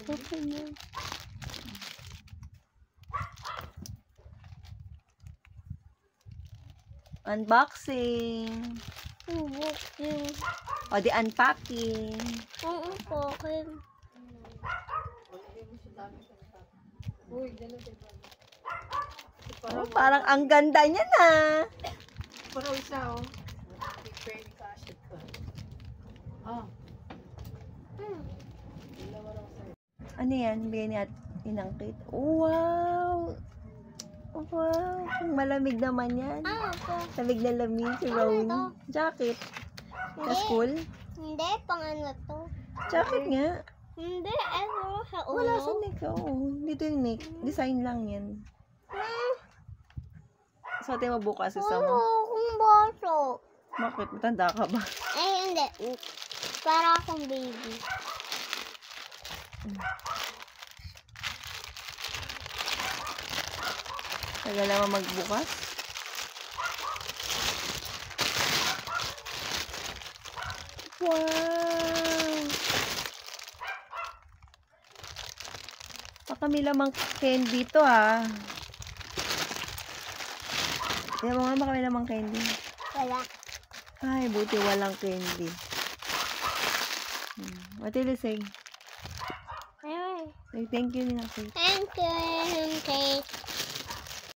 Okay na. Unboxing. Unboxing. O, di unpacking. Oo, okay. Oh, parang ang ganda niya na. Parang isa, oh. Pwede ka asset ka. Ah. Ano yan? Bigay ni Inang Kate. Wow! Wow! Malamig naman yan. Ano to? Lamig na lamig si Rownie. Jacket. Sa school? Hindi, pang ano to? Jacket nga. Hindi, ano, sa ulo. Wala sa neck. Oo. Dito yung neck. Design lang yan. Suotin mo bukas isa Wala mo. akong baso. Bakit? Matanda ka ba? Eh, hindi. Para akong baby. Tagal naman magbukas. Wow! Baka may lamang candy to ah. Tignan mo nga baka may lamang candy. Wala. Ay, buti walang candy. What did you say? Ayun. Say thank you, Nina Kate. Thank you, Kate.